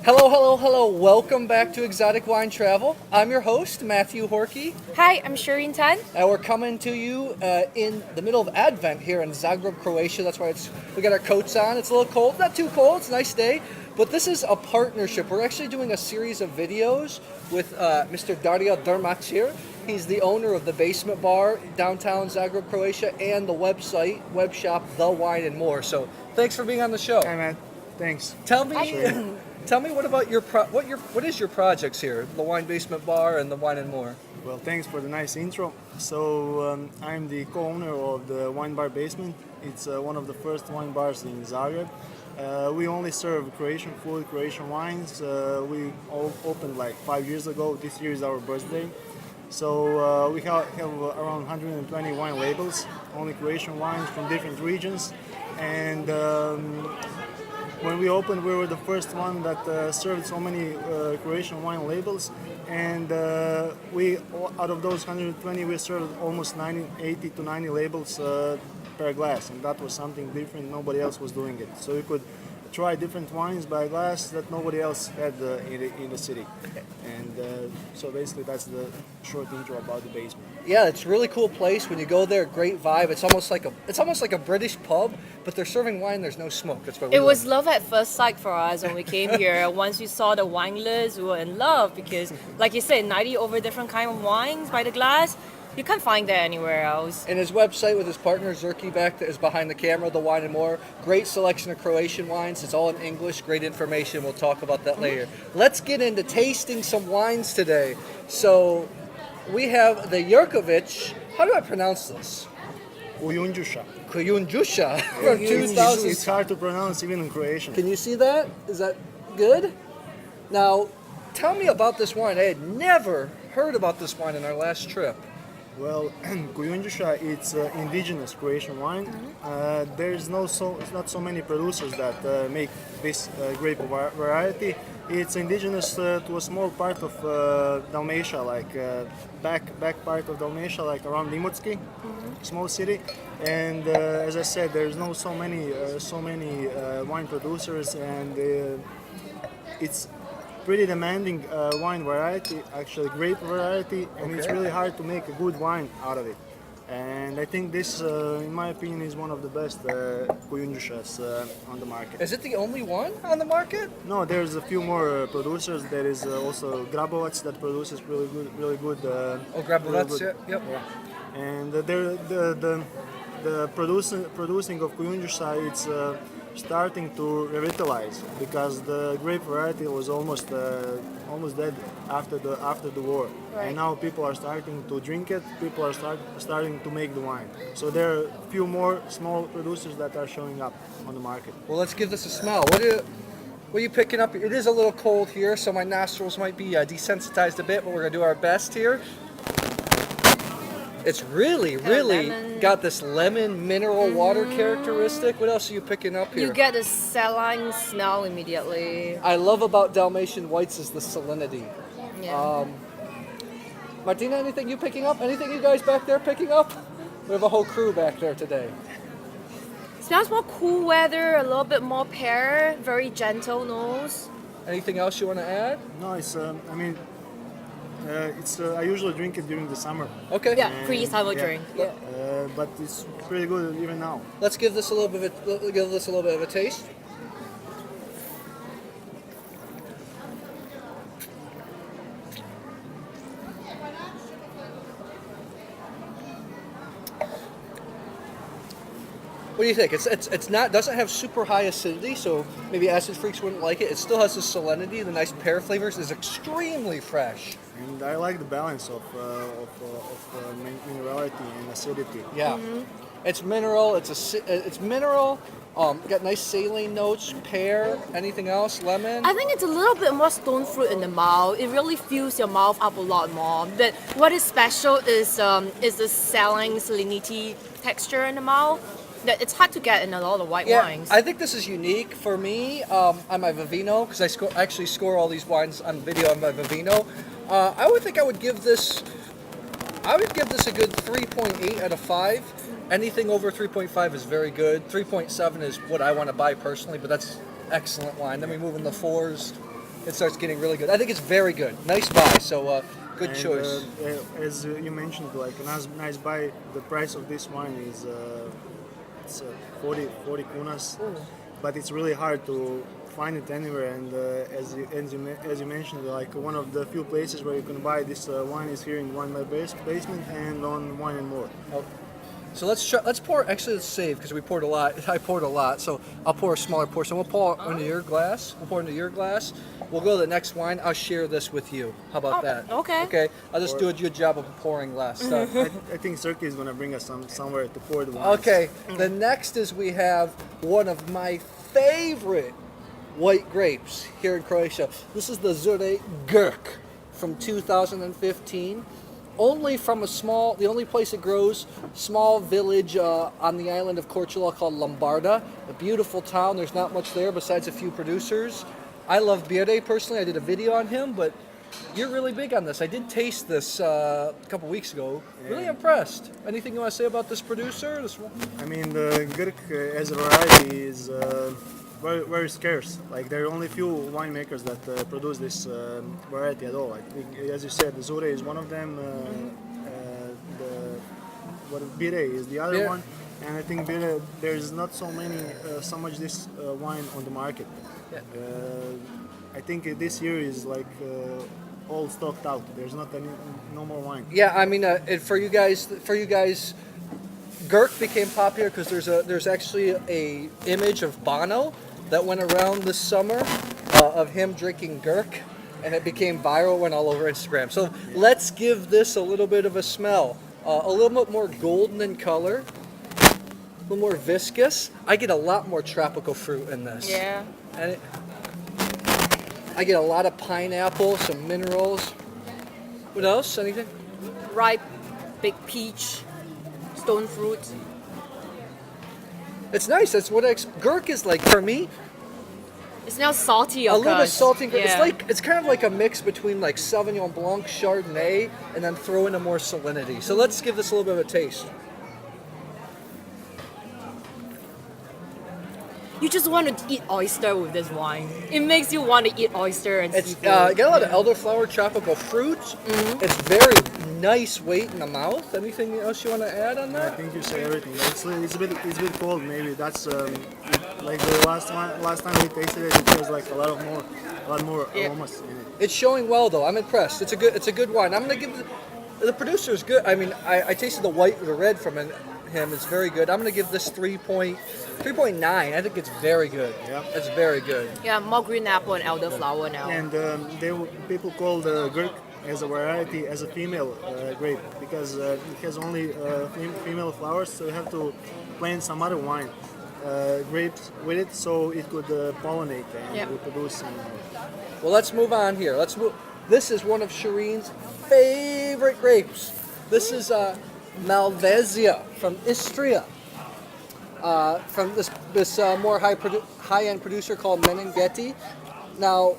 Hello, hello, hello. Welcome back to Exotic Wine Travel. I'm your host, Matthew Horkey, Hi, I'm Shireen Tan. and we're coming to you in the middle of Advent here in Zagreb, Croatia. That's why we got our coats on. It's a little cold, not too cold. It's a nice day. But this is a partnership. We're actually doing a series of videos with Mr. Dario Drmac here. He's the owner of the Basement Bar downtown Zagreb, Croatia, and the web shop, The Wine and More. So thanks for being on the show. Hi, man. Thanks. Tell me, tell me what about what is your projects here? The Wine Basement Bar and the Wine and More. Well, thanks for the nice intro. So, I'm the co-owner of the Wine Bar Basement. It's one of the first wine bars in Zagreb. We only serve Croatian food, Croatian wines. We all opened like 5 years ago. This year is our birthday. So we have around 120 wine labels, only Croatian wines from different regions. And when we opened, we were the first one that served so many Croatian wine labels. And we, out of those 120, we served almost 80 to 90 labels per glass, and that was something different. Nobody else was doing it. So you could try different wines by glass that nobody else had in the city. And so basically that's the short intro about the basement. Yeah, it's a really cool place. When you go there, great vibe. It's almost like a British pub, but they're serving wine. There's no smoke. That's what we It was love. love at first sight for us when we came here. Once we saw the wine list, we were in love because, like you said, 90 over different kind of wines by the glass. You can't find that anywhere else. And his website with his partner Zurki back is behind the camera, The Wine and More. Great selection of Croatian wines. It's all in English. Great information. We'll talk about that later. Let's get into tasting some wines today. So we have the Jerkovic. How do I pronounce this? Kujundzusa. Kujundzusa from 2000. It's hard to pronounce even in Croatian. Can you see that? Is that good? Now, tell me about this wine. I had never heard about this wine in our last trip. Well, Kujundzusa, it's indigenous Croatian wine. There's not so many producers that make this grape variety. It's indigenous to a small part of Dalmatia, like back part of Dalmatia, like around Imotski, small city. And as I said, there's not so many wine producers, and it's pretty demanding wine variety, actually grape variety, and it's really hard to make a good wine out of it. And I think this, in my opinion, is one of the best Kujundzushas on the market. Is it the only one on the market? No, there's a few more producers. There is also Grabovac that produces really good. Grabovac, yep. Yeah. And the producing of Kujundzusa, it's starting to revitalize because the grape variety was almost dead after the war. Right. And now people are starting to drink it. People are starting to make the wine. So there are a few more small producers that are showing up on the market. Well, let's give this a smell. What are you picking up? It is a little cold here, so my nostrils might be desensitized a bit, but we're gonna do our best here. It's really lemon. got this lemon mineral water characteristic. What else are you picking up here? You get the saline smell immediately. I love about Dalmatian whites is the salinity. Yeah. Martina, anything you picking up? Anything you guys back there picking up? We have a whole crew back there today. Smells more cool weather, a little bit more pear, very gentle nose. Anything else you want to add? No, it's I usually drink it during the summer. Okay. Yeah, And- pre-summer yeah. drink. Yeah. But it's pretty good even now. Let's give this a little bit of a taste. What do you think? It's not doesn't have super high acidity, so maybe acid freaks wouldn't like it. It still has the salinity, the nice pear flavors. Is extremely fresh. And I like the balance of minerality and acidity. Yeah, it's mineral. It's mineral. Got nice saline notes, pear. Anything else? Lemon. I think it's a little bit more stone fruit in the mouth. It really fills your mouth up a lot more. But what is special is the saline salinity texture in the mouth. That it's hard to get in a lot of white wines. I think this is unique for me on my Vivino because I actually score all these wines on video on my Vivino. I would give this a good 3.8 out of 5. Anything over 3.5 is very good. 3.7 is what I want to buy personally, but that's excellent wine. Then we move in the 4s. it starts getting really good. I think it's very good. Nice buy. So good And, choice. As you mentioned, like a nice buy. The price of this wine is it's 40 kunas, but it's really hard to find it anywhere. And as you mentioned, like one of the few places where you can buy this wine is here in Wine Bar Basement and on Wine and More. So let's pour. Actually, let's save because we poured a lot. I poured a lot, so I'll pour a smaller portion. We'll pour into your glass. We'll pour into your glass. We'll go to the next wine. I'll share this with you. How about that? Okay. Okay. I'll just do a good job of pouring less. I think Sergey is gonna bring us somewhere to pour the wine. Okay. The next is we have one of my favorite white grapes here in Croatia. This is the Zure Grk from 2015. Only from the only place it grows, small village on the island of Korčula called Lombarda. A beautiful town. There's not much there besides a few producers. I love Bibch personally. I did a video on him, but you're really big on this. I did taste this a couple weeks ago. Really impressed. Anything you want to say about this producer? I mean, the Grk as a variety is very scarce. Like there are only few winemakers that produce this variety at all. I think, as you said, the Zure is one of them. Bibch is the other one, and I think Bibch, there's not so much this wine on the market. Yeah. I think this year is like all stocked out. There's no more wine. Yeah, I mean, for you guys, Grk became popular because there's actually a image of Bono that went around this summer of him drinking Grk, and it became viral, went all over Instagram. So let's give this a little bit of a smell. A little bit more golden in color, a little more viscous. I get a lot more tropical fruit in this. Yeah. And I get a lot of pineapple, some minerals. What else? Anything? Ripe, big peach, stone fruit. It's nice. That's what Grk is like for me. It's now salty, A little bit salty. Yeah. It's kind of like a mix between like Sauvignon Blanc, Chardonnay, and then throw in a more salinity. So let's give this a little bit of a taste. You just want to eat oyster with this wine. It makes you want to eat oyster and It's seafood. got a lot of elderflower, tropical fruits. It's very nice weight in the mouth. Anything else you want to add on I that? think you say everything. It's a bit cold. Maybe that's like the last time we tasted it. It was like a lot more aromas in it. It's showing well though. I'm impressed. It's a good wine. I'm gonna give the producer's good. I mean, I tasted the red from him. It's very good. I'm gonna give this 3.9. I think it's very good. Yeah. It's very good. Yeah, more green apple and elderflower now. And people call the Grk as a variety as a female grape because it has only female flowers, so you have to plant some other wine grapes with it so it could pollinate and reproduce. Well, let's move on here. This is one of Shireen's favorite grapes. This is Malvazija from Istria. From this more high-end producer called Meneghetti. Now,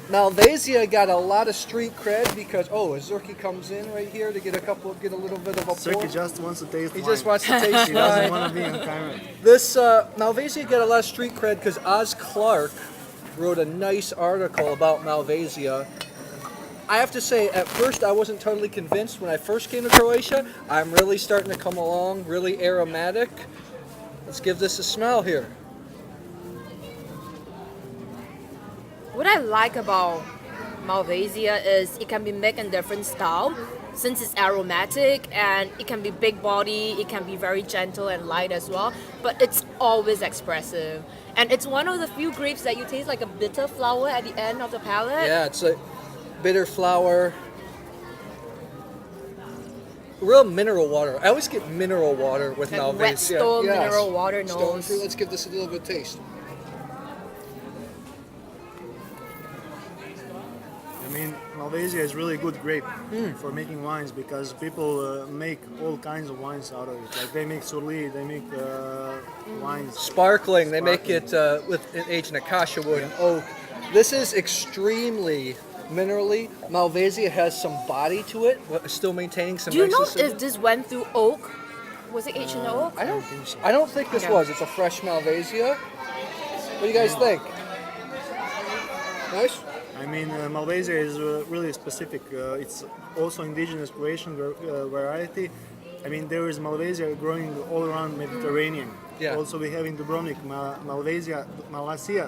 Malvazija got a lot of street cred because Zurki comes in right here to get a little bit of a pour. Sergey just wants to taste wine. Just wants to taste He doesn't wine. want to be on camera. This Malvazija got a lot of street cred because Oz Clarke wrote a nice article about Malvazija. I have to say, at first I wasn't totally convinced when I first came to Croatia. I'm really starting to come along, really aromatic. Let's give this a smell here. What I like about Malvasia is it can be made in different style since it's aromatic and it can be big body, it can be very gentle and light as well, but it's always expressive. And it's one of the few grapes that you taste like a bitter flower at the end of the palate. Yeah, it's like bitter flower. Real mineral water. I always get mineral water with Like Malvasia. wet stone mineral water Stone nose. fruit. Let's give this a little bit of taste. I mean, Malvasia is really good grape for making wines because people make all kinds of wines out of it. Like they make surli, they make wines. Sparkling. They make it with aged in acacia wood and oak. This is extremely minerally. Malvasia has some body to it, but still maintaining some. Do you know nice if this went through oak? Was it aged in oak? I don't think so. I don't think this Okay. was. It's a fresh Malvasia. What do you guys think? Nice. I mean, Malvasia is really specific. It's also indigenous Croatian variety. I mean, there is Malvasia growing all around Mediterranean. Yeah. Also, we have in Dubrovnik Malvasia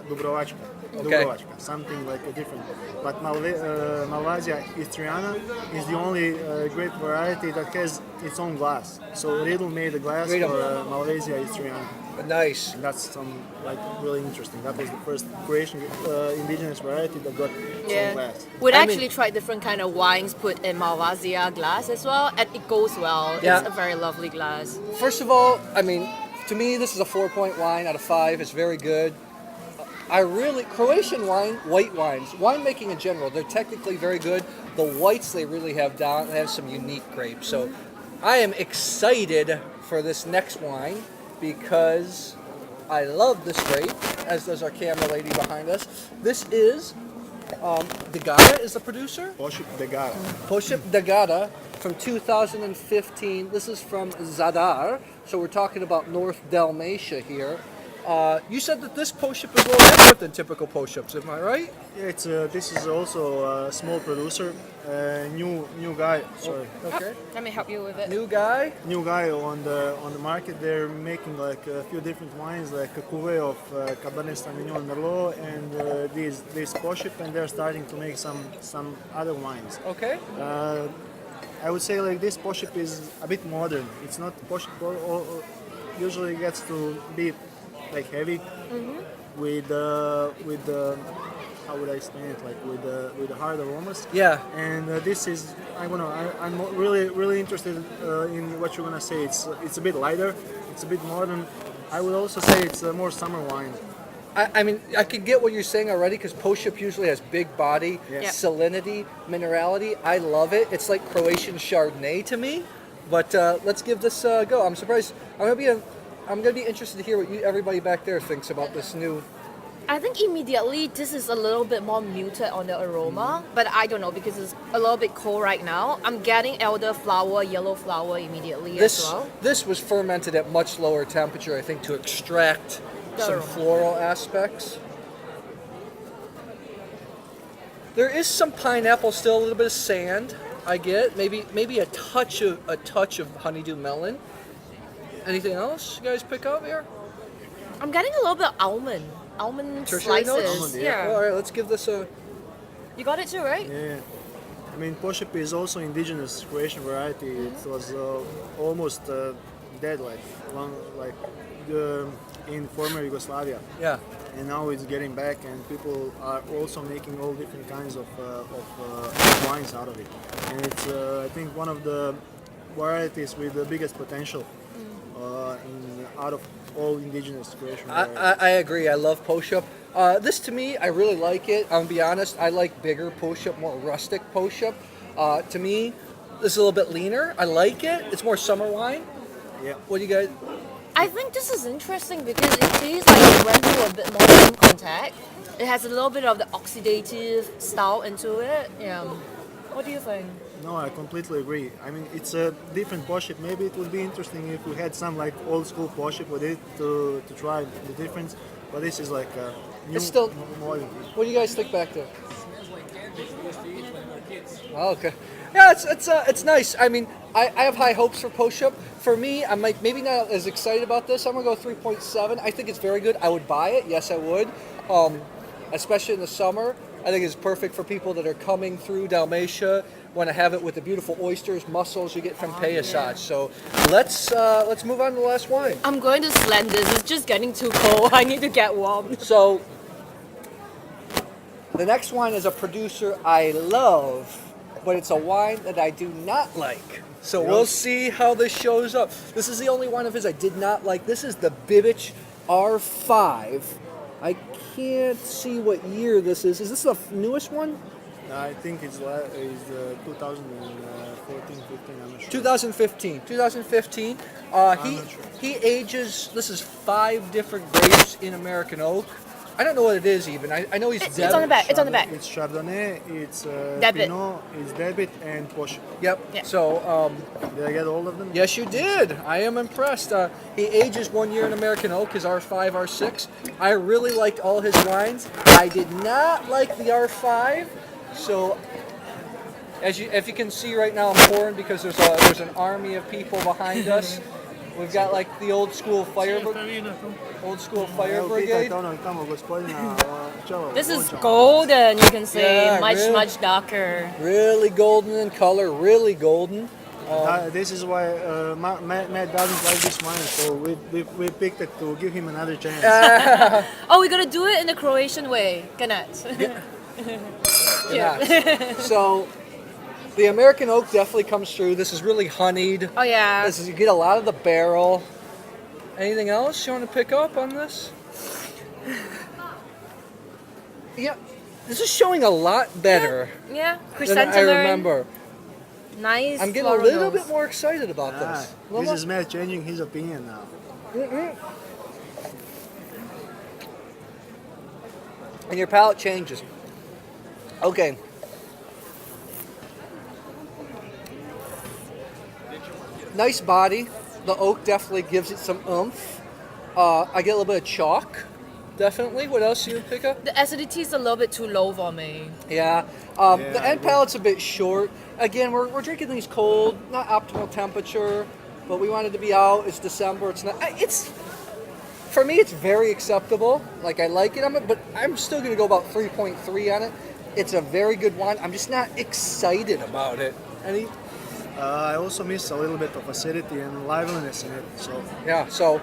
Dubrovačka, Okay. something like a different. But Malvasia istriana is the only grape variety that has its own glass. So Riedel made a glass Riedel. for Malvasia istriana. Nice. And that's really interesting. That was the first Croatian indigenous variety that got its own glass. We'd I actually mean- tried different kind of wines put in Malvasia glass as well, and it goes well. Yeah. It's a very lovely glass. First of all, I mean, to me, this is a 4-point wine out of 5. It's very good. Croatian wine, white wines, winemaking in general, they're technically very good. The whites they really have down. They have some unique grapes. So I am excited for this next wine because I love this grape, as does our camera lady behind us. This is Degara is the producer. Pošip Degara. Pošip Degara from 2015. This is from Zadar, so we're talking about North Dalmatia here. You said that this Pošip is a little different than typical Pošips, am I right? Yeah, this is also a small producer, new guy. Sorry, Okay. Let me help you with it. New guy. new guy on the market. They're making like a few different wines, like a cuvée of Cabernet Sauvignon Merlot and this Pošip, and they're starting to make some other wines. Okay. I would say like this Pošip is a bit modern. It's not Pošip usually gets to be like heavy with how would I explain it, like with the hard aromas. Yeah. And this is I'm really interested in what you're gonna say. It's a bit lighter, it's a bit modern. I would also say it's a more summer wine. I mean, I can get what you're saying already because Pošip usually has big body, Yeah. salinity, minerality. I love it. It's like Croatian Chardonnay to me. But let's give this a go. I'm surprised. I'm gonna be interested to hear what everybody back there thinks about this new. I think immediately this is a little bit more muted on the aroma, but I don't know because it's a little bit cold right now. I'm getting elderflower, yellow flower immediately as well. This was fermented at much lower temperature, I think, to extract some aroma. floral aspects. There is some pineapple, still a little bit of sand. I get maybe a touch of honeydew melon. Anything else you guys pick up here? I'm getting a little bit of almond Tertiary slices. notes? Almond, yeah. All right, let's give this a. You got it too, right? Yeah. I mean, Pošip is also indigenous Croatian variety. It was almost dead, in former Yugoslavia. Yeah. And now it's getting back, and people are also making all different kinds of wines out of it. And it's, I think, one of the varieties with the biggest potential out of all indigenous Croatian varieties. I agree. I love Pošip. This to me, I really like it. I'm gonna be honest. I like bigger Pošip, more rustic Pošip. To me, this is a little bit leaner. I like it. It's more summer wine. Yeah. What do you guys? I think this is interesting because it tastes like it went through a bit more room contact. It has a little bit of the oxidative style into it. Yeah. What do you think? No, I completely agree. I mean, it's a different Pošip. Maybe it would be interesting if we had some like old school Pošip with it to try the difference. But this is like a new, It's still- modern. What do you guys think back there? Oh, okay. Yeah, it's nice. I mean, I have high hopes for Pošip. For me, I'm like maybe not as excited about this. I'm gonna go 3.7. I think it's very good. I would buy it. Yes, I would. Especially in the summer. I think it's perfect for people that are coming through Dalmatia. Want to have it with the beautiful oysters, mussels you get from Pejasaj. So let's move on to the last wine. I'm going to slam this. It's just getting too cold. I need to get warm. So the next wine is a producer I love, but it's a wine that I do not like. So we'll see how this shows up. This is the only one of his I did not like. This is the Bibch R5. I can't see what year this is. Is this the newest one? I think it's 2014, 15. I'm not sure. 2015. 2015. not sure. He ages. This is 5 different grapes in American oak. I don't know what it is even. I know he's It's on the back. It's on the back. It's Chardonnay, it's Debit. Pinot, it's Debit, and Pošip. Yep. Yeah. So, Did I get all of them? yes, you did. I am impressed. He ages 1 year in American oak, his R5, R6. I really liked all his wines. I did not like the R5. So, if you can see right now, I'm pouring because there's an army of people behind us. We've got like the old school fire brigade. This is golden, you can say. Yeah, much, really. much darker. Really golden in color, really golden. This is why Matt doesn't like this wine, so we picked it to give him another chance. Oh, we're gonna do it in the Croatian way. Cannot. Yeah. So, the American oak definitely comes through. This is really honeyed. Oh yeah. You get a lot of the barrel. Anything else you want to pick up on this? Yeah, this is showing a lot better Yeah. than I Chrysanthemum. remember. Nice. I'm getting a floral little notes. bit more excited about this. This is Matt changing his opinion now. And your palate changes. Okay. Nice body. The oak definitely gives it some oomph. I get a little bit of chalk. Definitely. What else you would pick up? The acidity is a little bit too low for me. Yeah. Yeah, The I end agree. palate's a bit short. Again, we're drinking these cold, not optimal temperature, but we wanted to be out. It's December. It's not. It's for me. It's very acceptable. Like I like it. But I'm still going to go about 3.3 on it. It's a very good wine. I'm just not excited about it. Any? I also miss a little bit of acidity and liveliness in it. So Yeah. So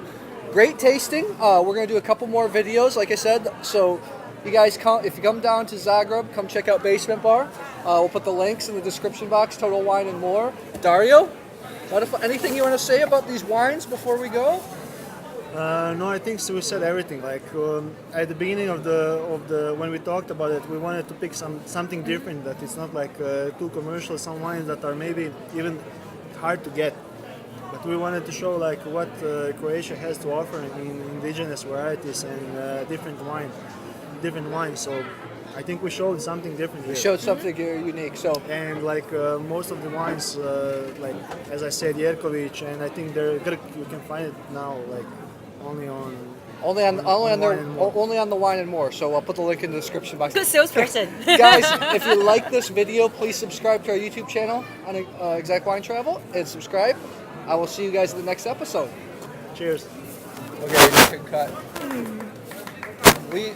great tasting. We're going to do a couple more videos, like I said. So you guys come if you come down to Zagreb, come check out Basement Bar. We'll put the links in the description box. Total Wine and More. Dario, anything you want to say about these wines before we go? no, I think so we said everything. Like at the beginning of the when we talked about it, we wanted to pick something different. That it's not like too commercial. Some wines that are maybe even hard to get. But we wanted to show like what Croatia has to offer in indigenous varieties and different wines. So I think we showed something different here. Showed something unique. So And like most of the wines, like as I said, Jerkovic, and I think they're Grk. You can find it now, like only on only on Wine and More. only on the Wine and More. So I'll put the link in the description box. Good salesperson. Guys, if you like this video, please subscribe to our YouTube channel on Exact Wine Travel and subscribe. I will see you guys in the next episode. Cheers. Okay, you can cut. We